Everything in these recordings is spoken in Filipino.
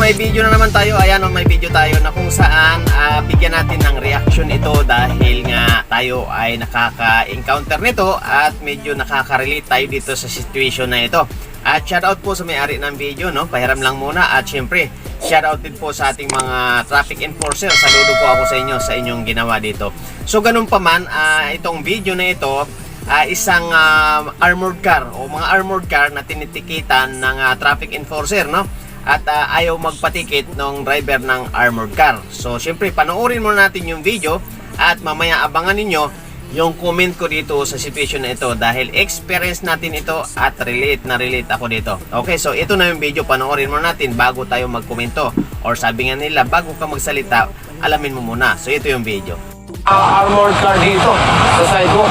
may video na naman tayo. Ayan, may video tayo na kung saan bigyan natin ng reaction ito dahil nga tayo ay nakaka-encounter nito at medyo nakaka-relate tayo dito sa situation na ito. At shoutout po sa may-ari ng video, no? Pahiram lang muna. At syempre, shoutout din po sa ating mga traffic enforcer. Saludo po ako sa inyo sa inyong ginawa dito. So ganun pa man, itong video na ito, isang armored car o mga armored car na tinitikitan ng traffic enforcer, no? At ayaw magpatikit ng driver ng armored car. So syempre panoorin muna natin yung video at mamaya abangan ninyo yung comment ko dito sa situation na ito dahil experience natin ito at relate ako dito. Okay, so ito na yung video, panoorin muna natin bago tayo magkomento, or sabi nga nila bago ka magsalita alamin mo muna. So ito yung video. Armored car dito sa side ko.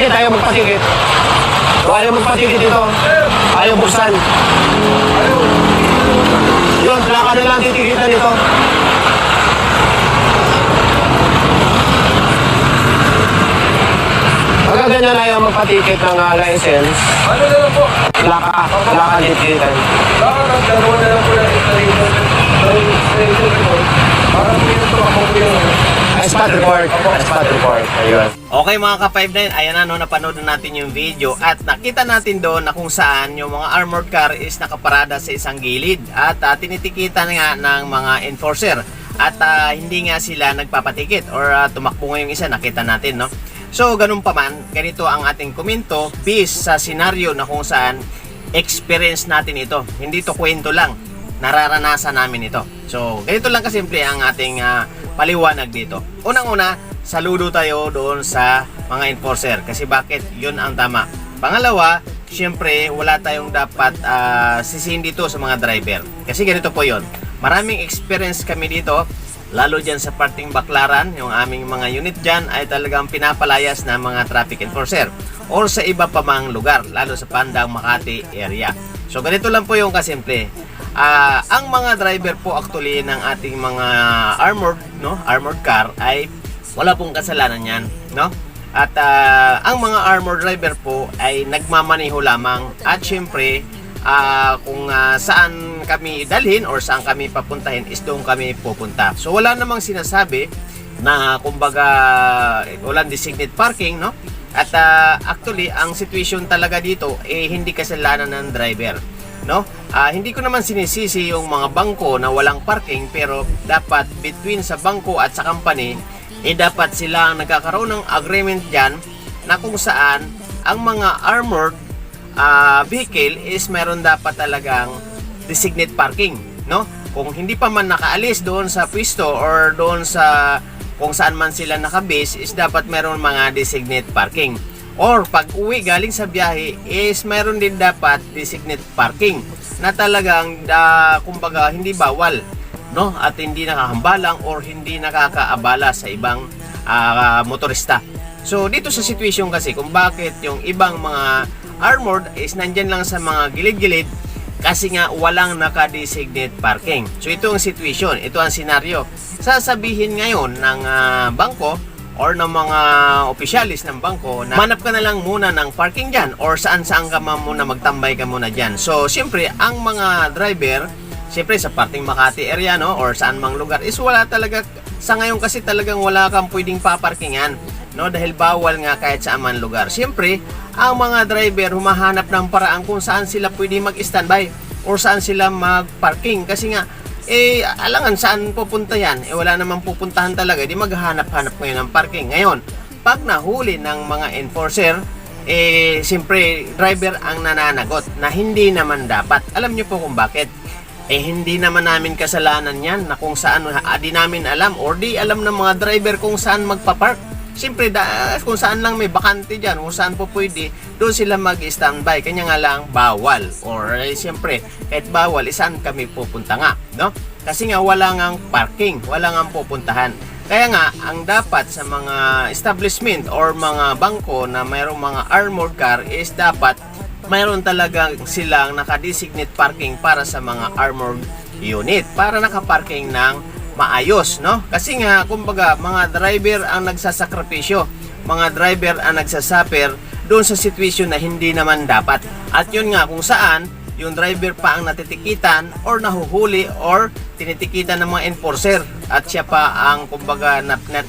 Ayaw magpatikit. Ayaw magpatikit dito. Ayaw buksan. Yun, plaka na lang titikitan nito. Pagka ganyan ayaw magpatikit ng license. Ano na lang po? Plaka titikitan. Baka nagdalawa na lang po ng installation. Parang pinito ako po yung Spot report. Ayun. Okay mga ka-59, ayan na, no, napanood na natin yung video at nakita natin doon na kung saan yung mga armored car is nakaparada sa isang gilid at tinitikitan nga ng mga enforcer at hindi nga sila nagpapatikit or tumakbo nga yung isa, nakita natin, no? So ganun pa man, ganito ang ating komento based sa senaryo na kung saan experience natin ito, hindi to kwento lang, nararanasan namin ito. So ganito lang kasimple ang ating paliwanag dito. Unang-una, saludo tayo doon sa mga enforcer kasi bakit yun ang tama. Pangalawa, syempre wala tayong dapat sisihin dito sa mga driver kasi ganito po yun, maraming experience kami dito, lalo dyan sa parting Baclaran, yung aming mga unit dyan ay talagang pinapalayas na mga traffic enforcer or sa iba pa mang lugar, lalo sa Pandang, Makati area. So ganito lang po yung kasimple. Ang mga driver po actually ng ating mga armored car ay wala pong kasalanan yan, no? At ang mga armored driver po ay nagmamaneho lamang at syempre kung saan kami dalhin or saan kami papuntahin is doon kami pupunta. So wala namang sinasabi na kumbaga walang designated parking, no? At actually ang situation talaga dito hindi kasalanan ng driver, no? Hindi ko naman sinisisi yung mga bangko na walang parking, pero dapat between sa bangko at sa company dapat sila ang nagkakaroon ng agreement dyan na kung saan ang mga armored vehicle is meron dapat talagang designated parking, no? Kung hindi pa man nakaalis doon sa pwesto or doon sa kung saan man sila nakabase is dapat meron mga designated parking, or pag uwi galing sa biyahe is meron din dapat designated parking na talagang kumbaga hindi bawal, no? At hindi nakahambalang or hindi nakakaabala sa ibang motorista. So dito sa situation kasi kung bakit yung ibang mga armored is nandyan lang sa mga gilid-gilid kasi nga walang naka-designate parking. So ito ang situation, ito ang senaryo. Sasabihin ngayon ng bangko or ng mga opisyalis ng bangko na manap ka na lang muna ng parking dyan or saan-saan ka muna magtambay ka muna dyan. So siyempre ang mga driver, siyempre sa parting Makati area, no, or saan mang lugar is wala talaga sa ngayon kasi talagang wala kang pwedeng paparkingan, no, dahil bawal nga kahit saan man lugar. Siyempre ang mga driver humahanap ng paraan kung saan sila pwedeng mag-standby or saan sila mag-parking kasi nga alangan saan pupunta yan, wala namang pupuntahan talaga, di maghahanap-hanap ngayon ng parking. Ngayon, pag nahuli ng mga enforcer, siyempre driver ang nananagot na hindi naman dapat. Alam nyo po kung bakit? Hindi naman namin kasalanan yan na kung saan di namin alam or di alam ng mga driver kung saan magpapark. Siyempre kung saan lang may bakante dyan, kung saan po pwede, doon sila mag-standby. Kanya nga lang bawal, or siyempre kahit bawal, saan kami pupunta nga, no? Kasi nga wala ngang parking, wala ngang pupuntahan. Kaya nga, ang dapat sa mga establishment or mga bangko na mayroong mga armored car is dapat mayroon talaga silang nakadesignate parking para sa mga armored unit para nakaparking ng maayos, no? Kasi nga, kumbaga, mga driver ang nagsasakripisyo, mga driver ang nagsasuffer doon sa situation na hindi naman dapat. At yun nga, kung saan yung driver pa ang natitikitan or nahuhuli or tinitikitan ng mga enforcer at siya pa ang kumbaga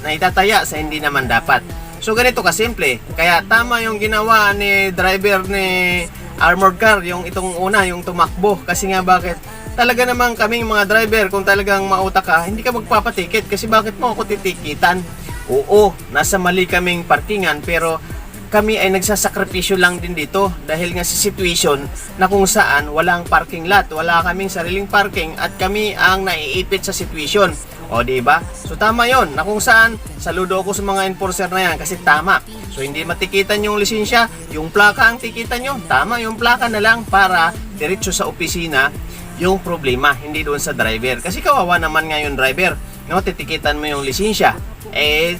naitataya sa hindi naman dapat. So ganito kasimple. Kaya tama yung ginawa ni driver ni armored car, yung itong una, yung tumakbo. Kasi nga bakit? Talaga naman kaming mga driver, kung talagang mautak ka, hindi ka magpapatikit kasi bakit mo ako titikitan? Oo, nasa mali kaming parkingan pero kami ay nagsasakripisyo lang din dito dahil nga sa situation na kung saan walang parking lot, wala kaming sariling parking at kami ang naiipit sa situation. O di ba? So tama 'yon. Na kung saan saludo ako sa mga enforcer na 'yan kasi tama. So hindi matikitan yung lisensya, yung plaka ang tikitan nyo. Tama, yung plaka na lang para diretso sa opisina yung problema, hindi doon sa driver. Kasi kawawa naman nga yung driver, no? Titikitan mo yung lisensya.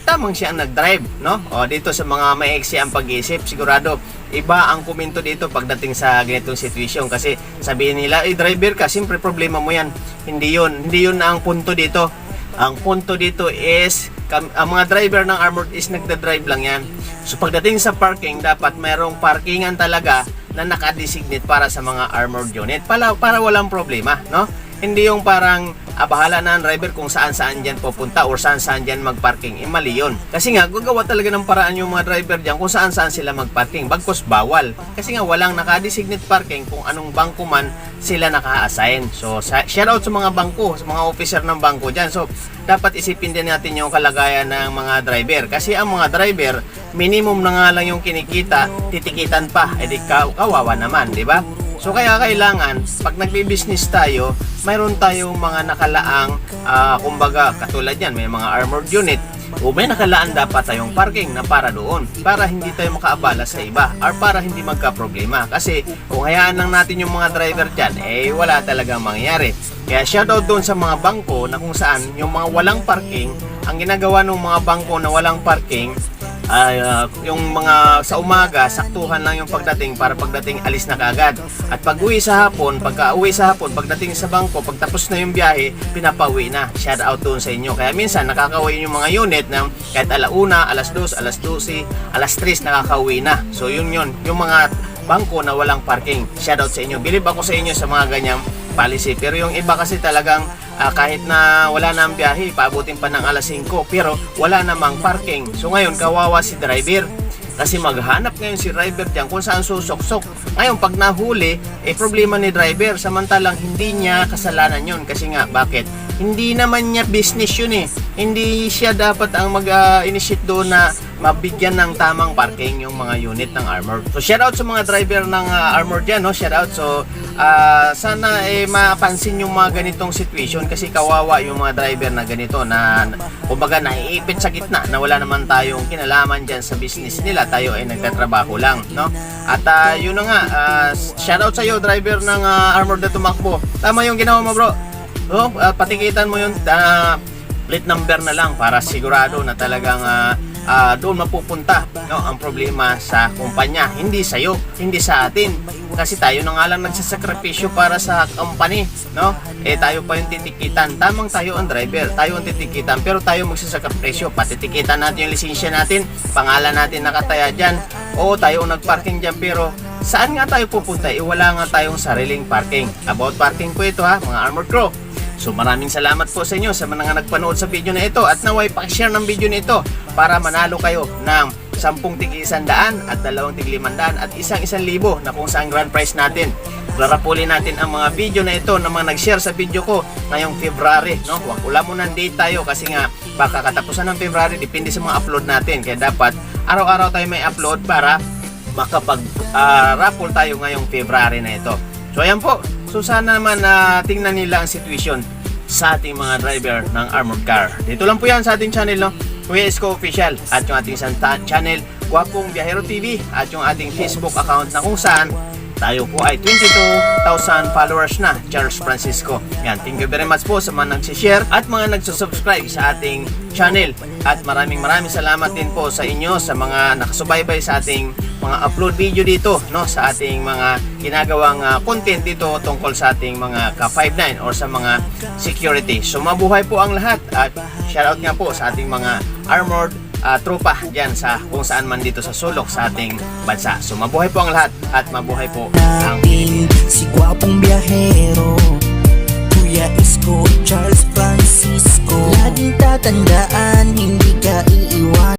Tamang siya ang nag-drive, no? O dito sa mga maiksi ang pag-iisip, sigurado iba ang komento dito pagdating sa ganitong situation kasi sabihin nila, driver ka, siyempre problema mo yan. Hindi yun ang punto dito. Ang punto dito is ang mga driver ng armored is nagda-drive lang yan. So pagdating sa parking, dapat mayroong parkingan talaga na nakadesignate para sa mga armored unit para walang problema, no? Hindi yung parang bahala na ang driver kung saan-saan dyan pupunta or saan-saan dyan magparking. Mali yun. Kasi nga, gagawa talaga ng paraan yung mga driver dyan kung saan-saan sila magparking. Bagkos bawal. Kasi nga, walang nakadesignate parking kung anong bangko man sila naka-assign. So, shout out sa mga bangko, sa mga officer ng bangko dyan. So, dapat isipin din natin yung kalagayan ng mga driver. Kasi ang mga driver, minimum na nga lang yung kinikita, titikitan pa. Di kawawa naman, di ba? So kaya kailangan, pag nagbi-business tayo, mayroon tayong mga nakalaang, kumbaga katulad yan, may mga armored unit, o may nakalaan dapat tayong parking na para doon, para hindi tayo makaabala sa iba, or para hindi magka-problema. Kasi kung hayaan lang natin yung mga driver dyan, wala talagang mangyayari. Kaya shoutout doon sa mga bangko na kung saan yung mga walang parking, ang ginagawa ng mga bangko na walang parking, yung mga sa umaga, saktuhan lang yung pagdating para pagdating alis na kaagad. At pag uwi sa hapon, pagdating sa bangko, pagtapos na yung biyahe, pinapauwi na. Shout out doon sa inyo. Kaya minsan nakakauwi yung mga unit na kahit alauna, alas 2, alas 12, alas 3 nakakauwi na. So yun, yung mga bangko na walang parking. Shout out sa inyo. Believe ako sa inyo sa mga ganyang policy. Pero yung iba kasi talagang kahit na wala na ang biyahe, paabutin pa ng alas 5 pero wala namang parking. So ngayon kawawa si driver kasi maghanap ngayon si driver diyan kung saan susok-sok. Ngayon pag nahuli, problema ni driver, samantalang hindi niya kasalanan yun. Kasi nga, bakit? Hindi naman niya business yun eh. Hindi siya dapat ang mag-initiate doon na mabigyan ng tamang parking yung mga unit ng armored. So shout out sa mga driver ng armored dyan, no? Shout out. So sana mapansin yung mga ganitong situation kasi kawawa yung mga driver na ganito na kumbaga naiipit sa gitna na wala naman tayong kinalaman dyan sa business nila. Tayo ay nagtatrabaho lang, no? At yun na nga, shout out sa iyo driver ng armored na tumakbo. Tama yung ginawa mo, bro. So, patikitan mo yung plate number na lang para sigurado na talagang doon mapupunta, no, ang problema sa kumpanya, hindi sa iyo, hindi sa atin. Kasi tayo na nga lang nagsasakripisyo para sa company, no? Tayo pa yung titikitan. Tamang tayo ang driver, tayo ang titikitan, pero tayo magsasakripisyo. Patitikitan natin yung lisensya natin, pangalan natin nakataya dyan, o tayo ang nagparking dyan, pero saan nga tayo pupunta? Wala nga tayong sariling parking. About parking po ito, ha, mga armored crew. So maraming salamat po sa inyo sa mga nagpanood sa video na ito at naway pakishare ng video na ito para manalo kayo ng 10 tig-100 at 2 tig-500 at 1,000 na kung saan grand prize natin. Larapulin natin ang mga video na ito na mga nag-share sa video ko ngayong February, no? Wala mo ng date tayo kasi nga baka katapusan ng February, depende sa mga upload natin. Kaya dapat araw-araw tayo may upload para makapag-raffle tayo ngayong February na ito. So ayan po. So sana naman tingnan nila ang situation sa ating mga driver ng armored car. Dito lang po yan sa ating channel, no? Kuya Isko Official at yung ating channel Guwapong Biyahero TV at yung ating Facebook account na kung saan Tayo po ay 22,000 followers na, Charles Francisco. Yan, thank you very much po sa mga nagsishare at mga nagsusubscribe sa ating channel. At maraming salamat din po sa inyo sa mga nakasubaybay sa ating mga upload video dito, no, sa ating mga ginagawang content dito tungkol sa ating mga Ka-59 or sa mga security. So mabuhay po ang lahat at shoutout nga po sa ating mga armored tropa dyan sa kung saan man dito sa sulok sa ating bansa. So mabuhay po ang lahat at mabuhay po ang Pilipinas. Si gwapong biyahero, Kuya Isko, Charles Francisco, laging tatandaan